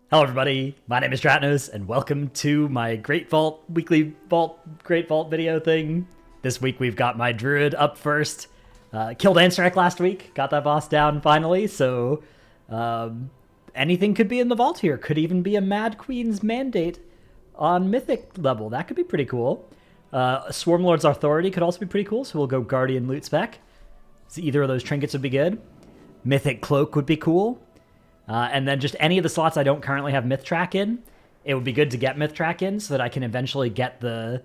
Hello everybody, my name is Dratnos, and welcome to my weekly Great Vault video thing. This week we've got my Druid up first. Killed Anstrak last week, got that boss down finally, so anything could be in the vault here. Could even be a Mad Queen's Mandate on Mythic level. That could be pretty cool. Swarmlord's Authority could also be pretty cool, so we'll go Guardian Loot Spec. So either of those trinkets would be good. Mythic Cloak would be cool. And then just any of the slots I don't currently have Myth Track in, it would be good to get Myth Track in so that I can eventually get the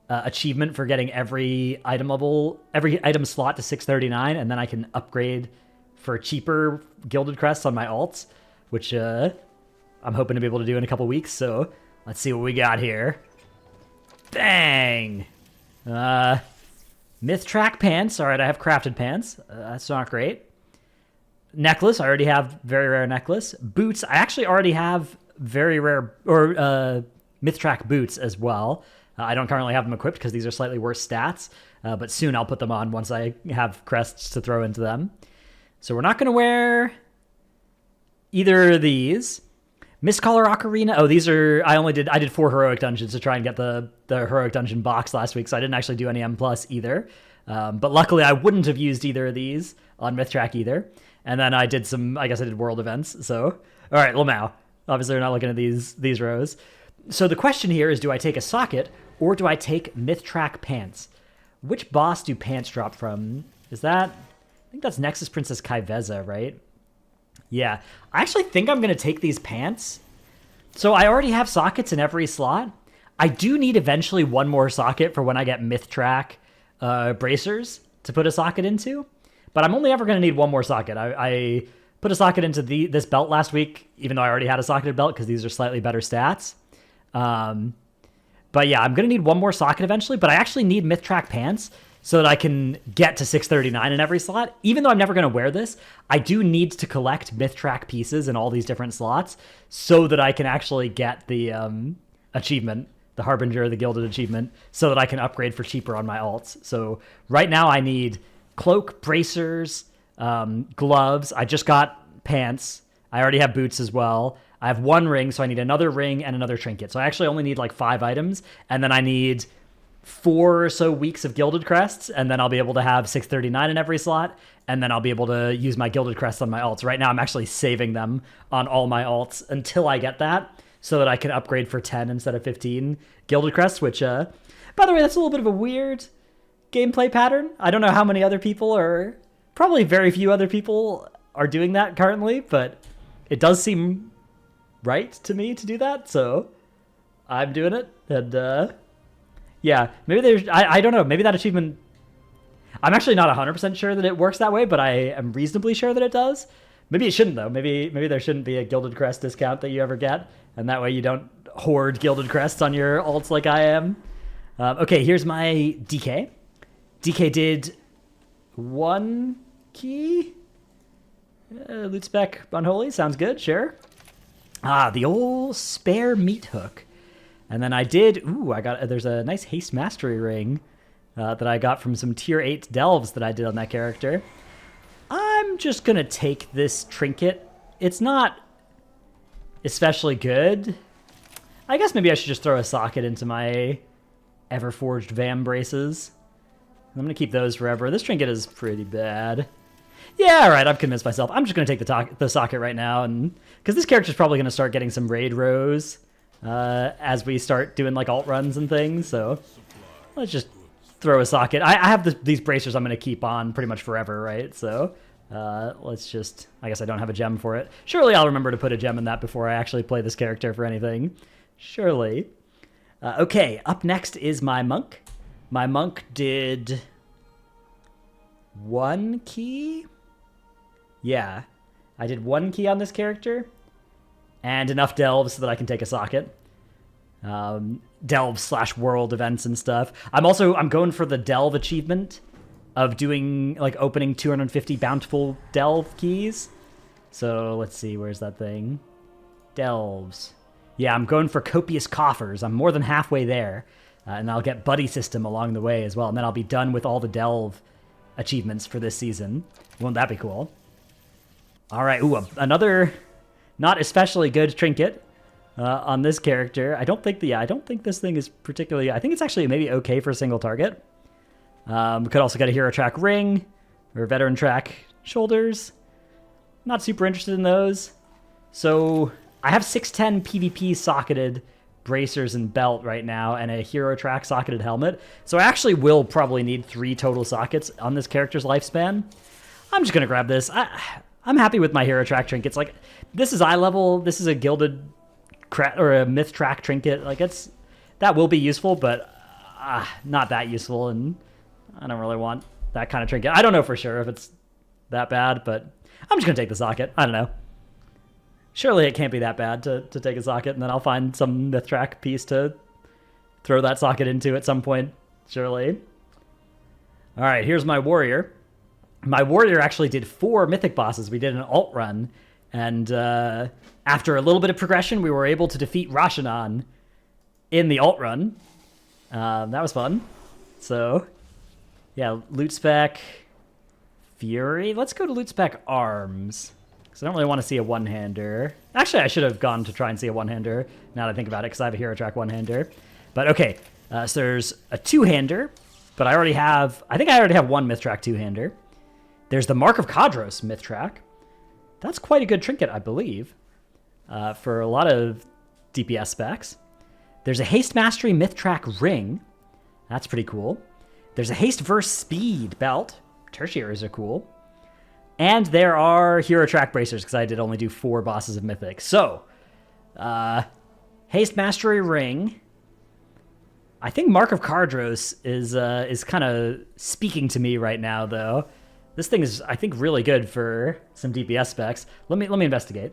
achievement for getting every item slot to 639, and then I can upgrade for cheaper Gilded Crests on my alts, which I'm hoping to be able to do in a couple weeks. So let's see what we got here. Bang! Myth Track pants. All right, I have crafted pants. That's not great. Necklace, I already have very rare necklace. Boots, I actually already have very rare, or Myth Track boots as well. I don't currently have them equipped because these are slightly worse stats, but soon I'll put them on once I have crests to throw into them. So we're not going to wear either of these. Mistcaller Ocarina, oh, these are, I did 4 heroic dungeons to try and get the heroic dungeon box last week, so I didn't actually do any M+ either. But luckily I wouldn't have used either of these on Myth Track either. And then I did I guess I did world events, so. All right, Lamau. Obviously, we're not looking at these rows. So the question here is, do I take a socket, or do I take Myth Track pants? Which boss do pants drop from? Is that, I think that's Nexus Princess Kaiveza, right? Yeah, I actually think I'm going to take these pants. So I already have sockets in every slot. I do need eventually one more socket for when I get Myth Track bracers to put a socket into. But I'm only ever going to need one more socket. I put a socket into this belt last week, even though I already had a socketed belt because these are slightly better stats. But yeah, I'm going to need one more socket eventually, but I actually need Myth Track pants so that I can get to 639 in every slot. Even though I'm never going to wear this, I do need to collect Myth Track pieces in all these different slots so that I can actually get the achievement, the Harbinger, the Gilded achievement, so that I can upgrade for cheaper on my alts. So right now I need cloak, bracers, gloves. I just got pants. I already have boots as well. I have 1 ring, so I need another ring and another trinket. So I actually only need like 5 items, and then I need 4 or so weeks of Gilded Crests, and then I'll be able to have 639 in every slot, and then I'll be able to use my Gilded Crests on my alts. Right now I'm actually saving them on all my alts until I get that, so that I can upgrade for 10 instead of 15 Gilded Crests, which, by the way, that's a little bit of a weird gameplay pattern. I don't know how many other people probably very few other people are doing that currently, but it does seem right to me to do that, so I'm doing it. And yeah, maybe I don't know, maybe that achievement, I'm actually not 100% sure that it works that way, but I am reasonably sure that it does. Maybe it shouldn't though. Maybe there shouldn't be a Gilded Crest discount that you ever get, and that way you don't hoard Gilded Crests on your alts like I am. Okay, here's my DK. DK did 1 key. Loot spec unholy. Sounds good, sure. The old spare meat hook. And then I did, there's a nice haste mastery ring that I got from some tier 8 delves that I did on that character. I'm just going to take this trinket. It's not especially good. I guess maybe I should just throw a socket into my Everforged Vam braces. I'm going to keep those forever. This trinket is pretty bad. Yeah, all right, I've convinced myself. I'm just going to take the socket right now, and because this character's probably going to start getting some raid rows as we start doing like alt runs and things, so let's just throw a socket. I have these bracers I'm going to keep on pretty much forever, right? So let's just, I guess I don't have a gem for it. Surely I'll remember to put a gem in that before I actually play this character for anything. Surely. Okay, up next is my monk. My monk did 1 key? Yeah, I did 1 key on this character, and enough delves so that I can take a socket. Delves / world events and stuff. I'm going for the delve achievement of doing, like, opening 250 bountiful delve keys. So, let's see, where's that thing? Delves. Yeah, I'm going for copious coffers. I'm more than halfway there. And I'll get buddy system along the way as well. And then I'll be done with all the delve achievements for this season. Won't that be cool? All right. Ooh, another Not especially good trinket on this character. I don't think this thing is particularly... I think it's actually maybe okay for a single target. We could also get a hero track ring or veteran track shoulders. Not super interested in those. So I have 610 PvP socketed bracers and belt right now, and a hero track socketed helmet. So I actually will probably need 3 total sockets on this character's lifespan. I'm just gonna grab this. I'm happy with my hero track trinkets. Like, this is eye level. This is a gilded or a myth track trinket. Like, that will be useful, but not that useful, and I don't really want that kind of trinket. I don't know for sure if it's that bad, but I'm just gonna take the socket. I don't know. Surely it can't be that bad to take a socket, and then I'll find some myth track piece to throw that socket into at some point, surely. All right, here's my warrior. My warrior actually did 4 mythic bosses. We did an alt run, and after a little bit of progression, we were able to defeat Rashanan in the alt run. That was fun. So, yeah, loot spec, Fury. Let's go to loot spec arms. So I don't really want to see a one-hander. Actually, I should have gone to try and see a one-hander, now that I think about it, because I have a hero track one-hander. But okay, so there's a two-hander, but I already have 1 myth track two-hander. There's the Mark of Kadros myth track. That's quite a good trinket, I believe, for a lot of DPS specs. There's a Haste Mastery myth track ring. That's pretty cool. There's a Haste Verse Speed belt. Tertiaries are cool. And there are hero track bracers, because I did only do 4 bosses of Mythic. So, Haste Mastery ring. I think Mark of Kardros is kind of speaking to me right now, though. This thing is, I think, really good for some DPS specs. Let me investigate.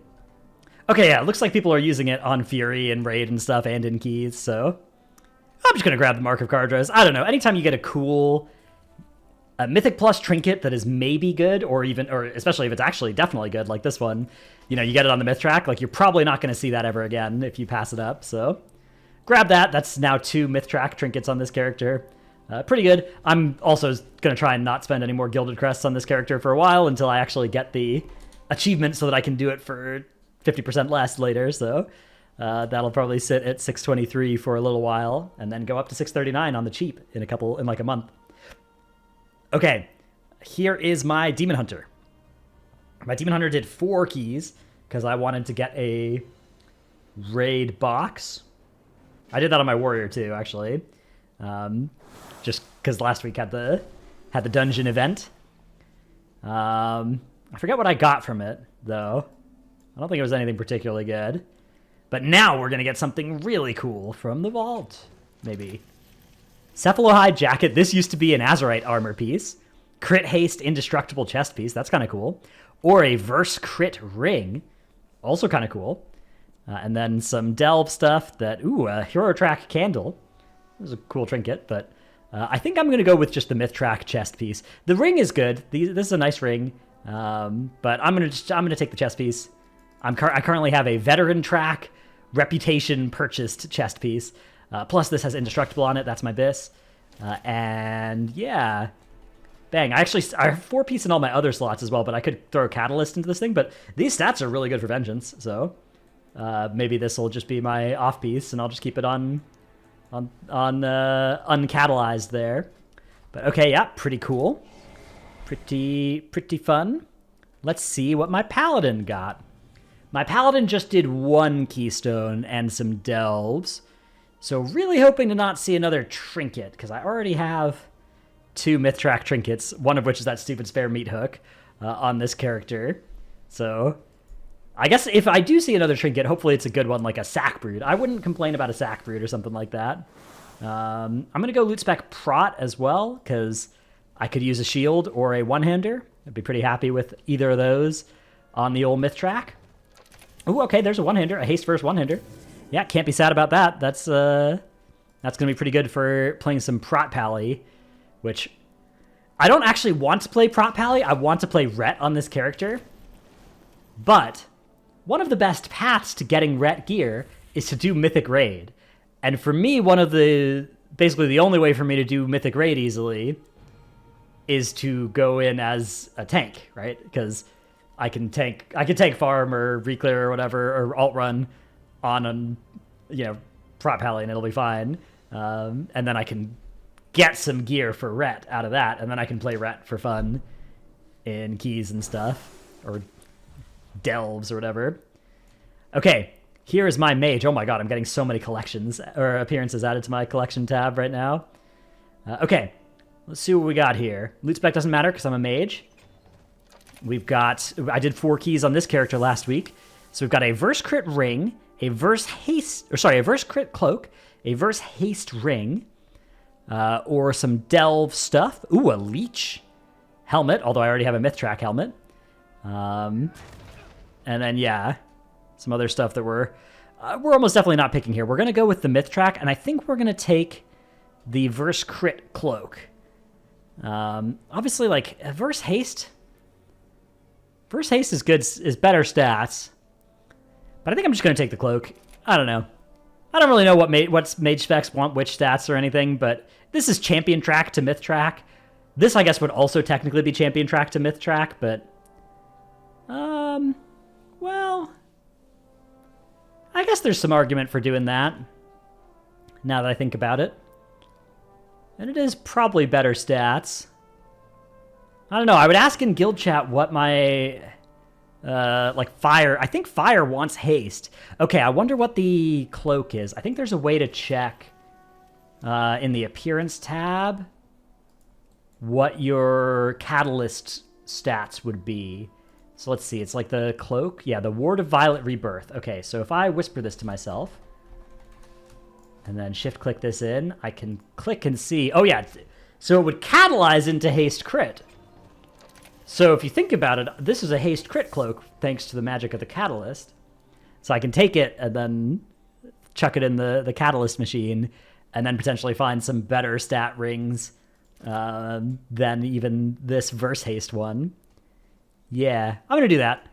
Okay, yeah, it looks like people are using it on Fury and Raid and stuff, and in keys. So, I'm just gonna grab the Mark of Kardros. I don't know. Anytime you get a cool Mythic Plus trinket that is maybe good, or especially if it's actually definitely good, like this one, you know, you get it on the myth track, like, you're probably not going to see that ever again if you pass it up, so grab that. That's now 2 myth track trinkets on this character. Pretty good. I'm also going to try and not spend any more Gilded Crests on this character for a while until I actually get the achievement so that I can do it for 50% less later, so that'll probably sit at 623 for a little while, and then go up to 639 on the cheap in like a month. Okay, here is my Demon Hunter. My Demon Hunter did 4 keys, because I wanted to get a raid box. I did that on my warrior too, actually. Just because last week had the dungeon event. I forget what I got from it, though. I don't think it was anything particularly good. But now we're going to get something really cool from the vault, maybe. Cephalohide Jacket. This used to be an Azurite armor piece. Crit Haste Indestructible chest piece. That's kind of cool. Or a Verse Crit Ring. Also kind of cool. And then some Delve stuff that... Ooh, a Hero Track Candle. This is a cool trinket, but I think I'm going to go with just the Myth Track chest piece. The ring is good. This is a nice ring. But I'm going to take the chest piece. I currently have a Veteran Track Reputation purchased chest piece. Plus, this has Indestructible on it. That's my bis. And yeah. Bang. I have 4 piece in all my other slots as well, but I could throw Catalyst into this thing. But these stats are really good for Vengeance, so maybe this will just be my off piece, and I'll just keep it on uncatalyzed there. But okay, yeah, pretty cool. Pretty fun. Let's see what my Paladin got. My Paladin just did 1 keystone and some delves. So really hoping to not see another trinket, because I already have 2 myth track trinkets, one of which is that stupid spare meat hook on this character. So I guess if I do see another trinket, hopefully it's a good one, like a sack brood. I wouldn't complain about a sack brood or something like that. I'm going to go loot spec prot as well, because I could use a shield or a one-hander. I'd be pretty happy with either of those on the old myth track. Ooh, okay, there's a one-hander, a haste first one-hander. Yeah, can't be sad about that. That's going to be pretty good for playing some prot pally, which I don't actually want to play prot pally. I want to play Ret on this character. But one of the best paths to getting Ret gear is to do Mythic Raid. And for me, basically the only way for me to do Mythic Raid easily is to go in as a tank, right? Because I can tank farm or reclear or whatever, or alt run on prop Paladin, it'll be fine. And then I can get some gear for Ret out of that, and then I can play Ret for fun in keys and stuff, or delves or whatever. Okay, here is my mage. Oh my god, I'm getting so many collections or appearances added to my collection tab right now. Okay, let's see what we got here. Loot spec doesn't matter because I'm a mage. I did 4 keys on this character last week. So we've got a verse crit ring, a verse crit cloak, a verse haste ring, or some delve stuff. Ooh, a leech helmet, although I already have a myth track helmet. And then, yeah, some other stuff that we're almost definitely not picking here. We're going to go with the myth track, and I think we're going to take the verse crit cloak. Obviously, like, verse haste is good, is better stats. But I think I'm just going to take the cloak. I don't know. I don't really know what mage specs want which stats or anything, but this is champion track to myth track. This, I guess, would also technically be champion track to myth track, but... well... I guess there's some argument for doing that, now that I think about it. And it is probably better stats. I don't know, I would ask in guild chat what my... fire. I think fire wants haste. Okay, I wonder what the cloak is. I think there's a way to check in the appearance tab what your catalyst stats would be. So let's see. It's like the cloak. Yeah, the Ward of Violet Rebirth. Okay, so if I whisper this to myself and then shift click this in, I can click and see. Oh yeah, so it would catalyze into haste crit. So if you think about it, this is a haste crit cloak thanks to the magic of the catalyst. So I can take it and then chuck it in the catalyst machine and then potentially find some better stat rings than even this verse haste one. Yeah, I'm going to do that.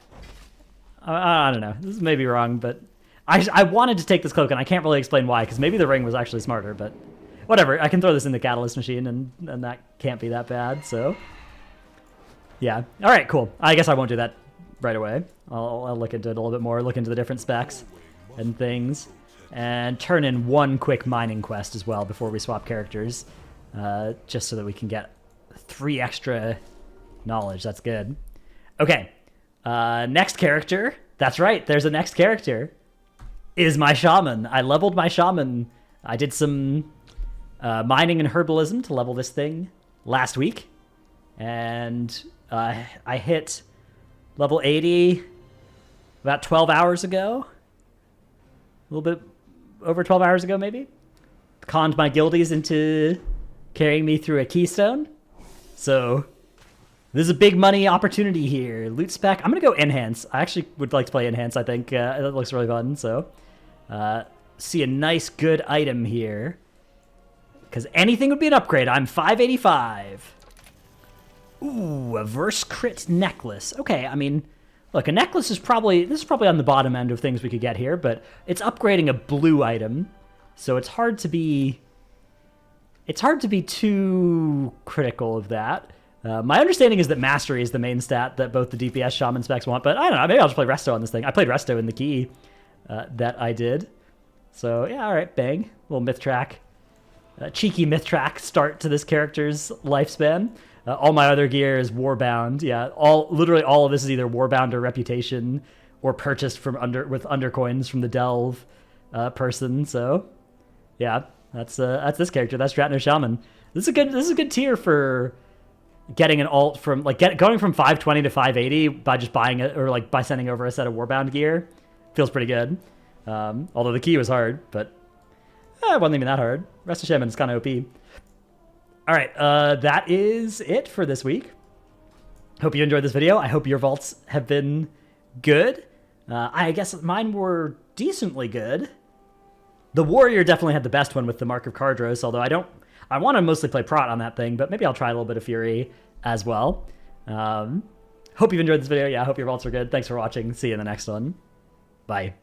I don't know. This may be wrong, but I wanted to take this cloak, and I can't really explain why, because maybe the ring was actually smarter, but whatever. I can throw this in the catalyst machine, and that can't be that bad, so... Yeah. All right, cool. I guess I won't do that right away. I'll look into it a little bit more, look into the different specs and things, and turn in one quick mining quest as well before we swap characters, just so that we can get 3 extra knowledge. That's good. Okay. Next character. That's right. There's a next character. Is my Shaman. I leveled my Shaman. I did some mining and herbalism to level this thing last week. And I hit level 80 about 12 hours ago. A little bit over 12 hours ago, maybe. Conned my guildies into carrying me through a keystone. So this is a big money opportunity here. Loot spec. I'm going to go Enhance. I actually would like to play Enhance, I think. It looks really fun. So see a nice, good item here. Because anything would be an upgrade. I'm 585. Ooh, a verse crit necklace. Okay, I mean, look, a necklace is probably on the bottom end of things we could get here, but it's upgrading a blue item, so it's hard to be too critical of that. My understanding is that mastery is the main stat that both the DPS Shaman specs want, but I don't know, maybe I'll just play Resto on this thing. I played Resto in the key that I did. So yeah, all right, bang. Little myth track. Cheeky myth track start to this character's lifespan. All my other gear is warbound. Yeah, literally all of this is either warbound or reputation, or purchased with undercoins from the delve person. So, yeah, that's this character. That's Dratno Shaman. This is a good tier for getting an alt from going from 520 to 580 by just buying it, or by sending over a set of warbound gear. Feels pretty good. Although the key was hard, but it wasn't even that hard. Rest of Shaman is kind of OP. All right, that is it for this week. Hope you enjoyed this video. I hope your vaults have been good. I guess mine were decently good. The Warrior definitely had the best one with the Mark of Cardros, although I want to mostly play Prot on that thing, but maybe I'll try a little bit of Fury as well. Hope you've enjoyed this video. Yeah, I hope your vaults are good. Thanks for watching. See you in the next one. Bye.